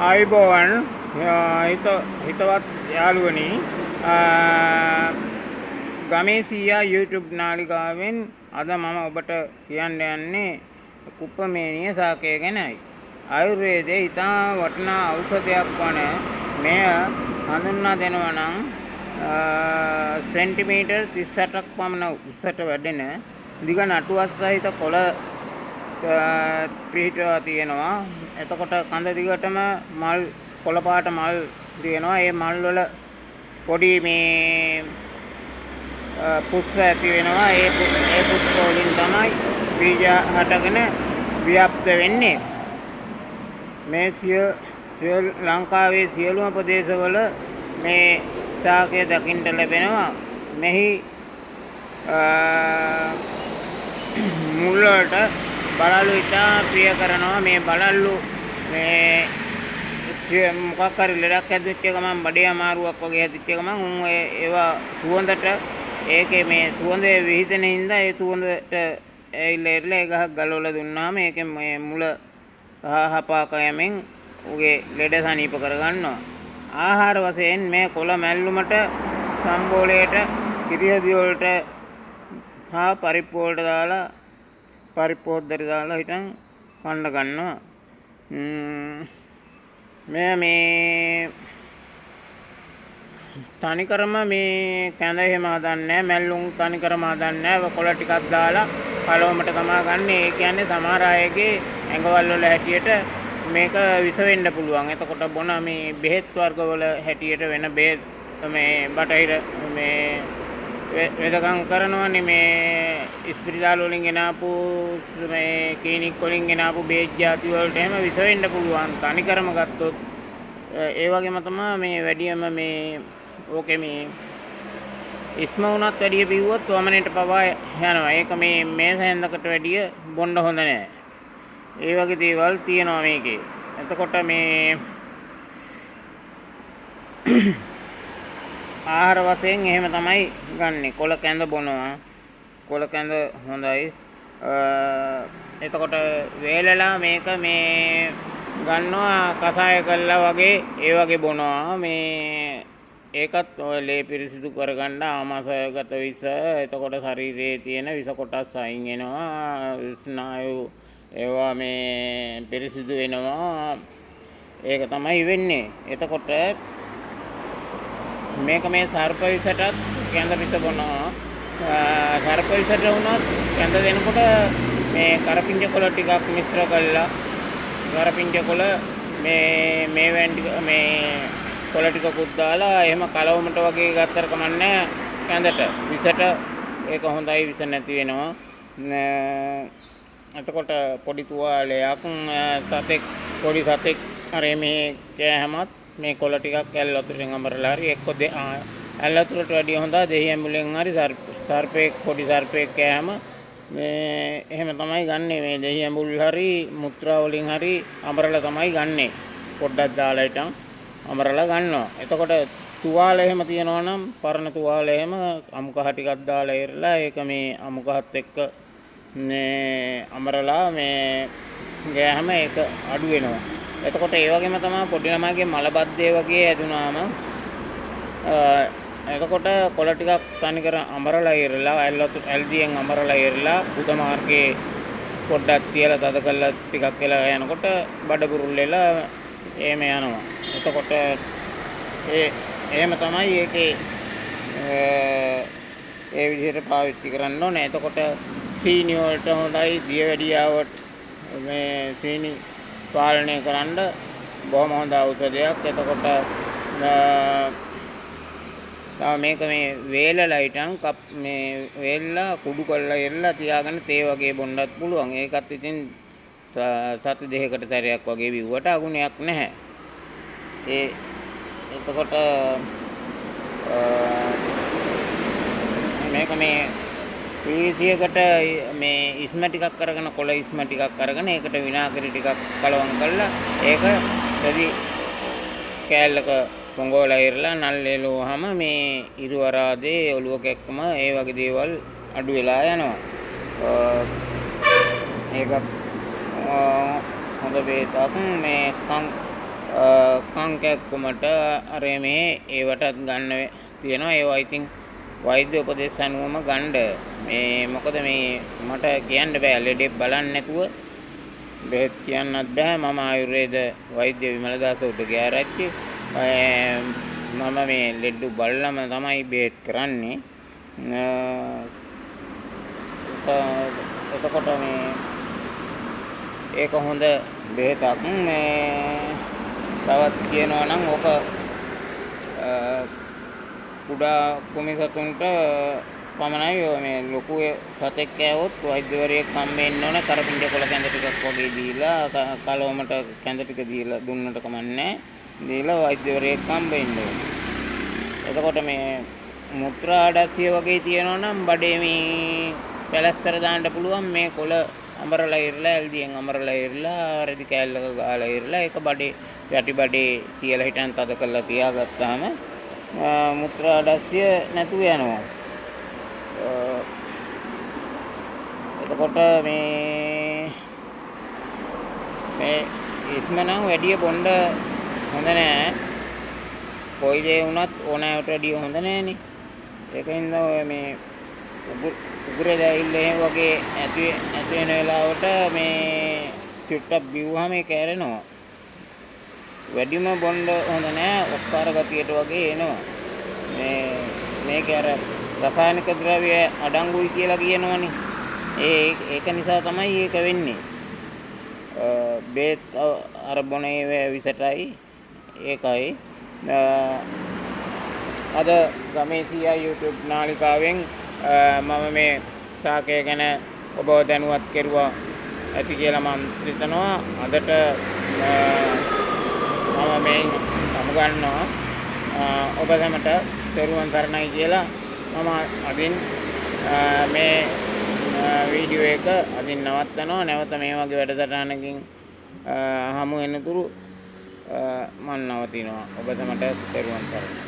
ආයුබෝවන් හිතවත් යාළුවනි ගමේ සීයා YouTube නාලිකාවෙන් අද මම ඔබට කියන්න යන්නේ කුප්පමේනිය සාකය ගැනයි. ආයුර්වේදයේ ඉතා වටිනා ඖෂධයක් වන මෙය හඳුන්වා දෙනවා නම් සෙන්ටිමීටර් 38ක් පමණ උසට වැඩෙන දිග නටුවක් සහිත කොළ පිහිටවා තියෙනවා. එතකොට කඳ දිගටම මල් කොළ පාට මල් තියෙනවා. ඒ මල් වල පොඩි මේ පුෂ්ප ඇති වෙනවා. ඒ පුෂ්ප වලින් තමයි බීජ හටගෙන ව්‍යාප්ත වෙන්නේ. මේ ලංකාවේ සියලුම ප්‍රදේශවල මේ ශාකය දකින්න ලැබෙනවා. මෙහි මුල් වලට බලල්ලු ඉතා ප්‍රිය කරනවා. මේ බලල්ලු මේ මොකක් හරි ලෙඩක් ඇද්දෙච්ච ගමන් බඩේ අමාරුවක් වගේ ඇද්දෙච්ච ගමන් උන් ඒවා සුවඳට ඒකේ මේ සුවඳේ විහිදෙන හින්දා ඒ සුවඳට ඇවිල්ලා ඒ ගහක් ගලවලා දුන්නාම ඒකෙන් මේ මුල හපාක යමින් උගේ ලෙඩ සනීප කරගන්නවා. ආහාර වශයෙන් මේ කොළ මැල්ලුමට සම්බෝලයට කිරිහදි වලට හා පරිප්පු වලට දාලා පරිප්පෝද්දට දාලා හිටන් කන්න ගන්නවා. මේ තනිකරම මේ කැඳ එහෙම හදන්නේ මැල්ලුම් තනිකරම හදන්නේ කොළ ටිකක් දාලා කලවමට තමා ගන්න. ඒ කියන්නේ සමහර අයගේ ඇඟවල් වල හැටියට මේක විස වෙන්න පුළුවන්. එතකොට බොන මේ බෙහෙත් වර්ග වල හැටියට වෙන බෙහෙත් මේ බටහිර මේ වෙදකම් කරනවනේ මේ ඉස්පිරිතාල වලින් ගෙනාපු මේ ක්ලිනික් වලින් ගෙනාපු බෙහෙත් ಜಾති වලට එහෙම විස වෙන්න පුළුවන් තනිකරම ගත්තොත්. ඒ වගේම තමයි මේ වැඩියම මේ ඕකේ මේ ඉස්ම වුණත් වැඩිය බිව්වොත් වමනෙට පවා යනවා. ඒක මේ සැන්දකට වැඩිය බොන්න හොඳ නැහැ. ඒ වගේ දේවල් තියෙනවා මේකේ. එතකොට මේ ආහාර වශයෙන් එහෙම තමයි ගන්නෙ. කොළ කැඳ බොනවා. කොළ කැඳ හොඳයි. එතකොට වේලලා මේක මේ ගන්නවා කසාය කළා වගේ ඒ වගේ බොනවා. මේ ඒකත් ඔය ලේ පිරිසිදු කරගන්න ආමාශයගත විස. එතකොට ශරීරයේ තියෙන විස කොටස් අයින් වෙනවා. ස්නායු ඒවා මේ පිරිසිදු වෙනවා. ඒක තමයි වෙන්නේ. එතකොට මේක මේ සර්ප විසටත් කැඳ පිට බොනවා. සර්ප විසට වුණත් කැඳ දෙනකොට මේ කරපිංච කොළ ටිකක් මිශ්‍ර කරලා කරපිංච කොළ මේ වැන්ඩි මේ කොළ ටිකකුත් දාලා එහෙම කලවමට වගේ ගත්තර කමන්නේ කැඳට. විසට ඒක හොඳයි. විස නැති වෙනවා. එතකොට පොඩි තුවාලයක් පොඩි සතෙක් අර මේ කෑමත් මේ කොළ ටිකක් ඇල් වතුරෙන් අමරලා හරි එක්ක ඇල් වතුරට වැඩිය හොඳ දෙහි ඇඹුලෙන් හරි සර්පෙක් පොඩි සර්පෙක් කෑම මේ එහෙම තමයි ගන්නෙ. මේ දෙහි ඇඹුල් හරි මුත්‍රා වලින් හරි අමරලා තමයි ගන්නෙ. පොඩ්ඩක් දාලා හිටන් අමරලා ගන්නවා. එතකොට තුවාල එහෙම තියනවා නම් පරණ තුවාල එහෙම අමුකහ ටිකක් දාලා ඉරලා ඒක මේ අමුකහත් එක්ක මේ අමරලා මේ ගෑහම ඒක අඩු වෙනවා. එතකොට ඒ වගේම තමයි පොඩි ළමයිගේ මලබද්ධය වගේ ඇදුනාම එතකොට කොළ ටිකක් තනිකර අමරලා ඉරලා ඇල්දියෙන් අමරලා ඉරලා බුද මාර්ගයේ පොඩ්ඩක් තියලා තද කරලා ටිකක් වෙලා යනකොට බඩ බුරුල් වෙලා එහෙම යනවා. එතකොට එහෙම තමයි ඒකේ ඒ විදිහට පාවිච්චි කරන්න ඕනේ. එතකොට සීනි වලට හොඳයි. දියවැඩියාවට මේ සීනි පාලනය කරන්න බොහොම හොඳ ඖෂධයක්. එතකොට මේක මේ වේලලා හිටන් මේ වේලලා කුඩු කරලා ඉරලා තියාගෙන තේ වගේ බොන්නත් පුළුවන්. ඒකත් ඉතින් සති දෙකකට සැරයක් වගේ බිව්වට අගුණයක් නැහැ. එතකොට මේක මේ පීසියකට මේ ඉස්ම ටිකක් අරගෙන කොළ ඉස්ම ටිකක් අරගෙන ඒකට විනාගිරි ටිකක් කලවම් කරලා ඒක රෙදි කෑල්ලක පොඟෝලා ඉරලා නල් එළුවාම මේ ඉරු වරාදේ ඔලුව කැක්කම ඒ වගේ දේවල් අඩු වෙලා යනවා. ඒක හොඳ බේතක්. මේ කං කැක්කුමට අර මේ ඒවටත් ගන්න තියෙනවා. ඒවා ඉතින් වෛද්‍ය උපදෙස් අනුවම ගන්න. මේ මොකද මේ මට කියන්න බෑ ලෙඩේ බලන්න නැතුව බෙහෙත් කියන්නත් බෑ. මම ආයුර්වේද වෛද්‍ය විමලදාස උඩගේ ආරච්චි. මම මේ ලෙඩු බලලම තමයි බෙහෙත් කරන්නේ. එතකොට මේ ඒක හොඳ බෙහෙතක්. මේ තවත් කියනවා නම් ඔක කුඩා කුමිසතුන්ට පමණයි. මේ ලොකු සතෙක් කෑවොත් වෛද්‍යවරයෙක් හම්බෙන්න ඕන. කරපිංච කොළ කැඳ ටිකක් වගේ දීලා කලවමට කැඳ ටික දීලා දුන්නට කමන්නේ. දීලා වෛද්‍යවරයෙක් හම්බෙන්න ඕන. එතකොට මේ මුත්‍රා ආඩස්සිය වගේ තියෙනවා නම් බඩේ මේ පැලස්තර දාන්න පුළුවන්. මේ කොළ අමරලා ඉරලා ඇල්දියෙන් අමරලා ඉරලා රෙදි කෑල්ලක ගාලා ඉරලා ඒක බඩේ යටි බඩේ තියලා හිටන් තද කරලා තියාගත්තාම මුත්‍රා ආඩස්සිය නැතුව යනවා. එතකොට මේ ඉස්මනම් වැඩි බොණ්ඩ හොඳ නෑ. කොයි දේ වුණත් ඕනෑවට වැඩිය හොඳ නෑනේ. ඒකින්ද මේ උගුර දැයිල්ල එහෙම වගේ ඇති වෙන වෙලාවට මේ චුට්ටක් බිව්වහම ඒක ඇරෙනවා. වැඩිම බොණ්ඩ හොඳ නෑ. ඔක්කාර ගතියට වගේ එනවා. මේක අර රසායනික ද්‍රව්‍ය අඩංගුයි කියලා කියනවනේ. ඒක නිසා තමයි ඒක වෙන්නේ. බේත් අර බොනේ විසටයි ඒකයි. අද ගමේ තියා YouTube නාලිකාවෙන් මම මේ සාකය ගැන ඔබව දැනුවත් කෙරුවා ඇති කියලා මම හිතනවා. අදට මම මේ සමුගන්නවා. ඔබ හැමට තෙරුවන් සරණයි කියලා මම අදින් මේ වීඩියෝ එක අදින් නවත්තනවා. නැවත මේ වගේ වැඩසටහනකින් හමු වෙනතුරු මම නවතිනවා. ඔබ හැමට තෙරුවන් සරණයි.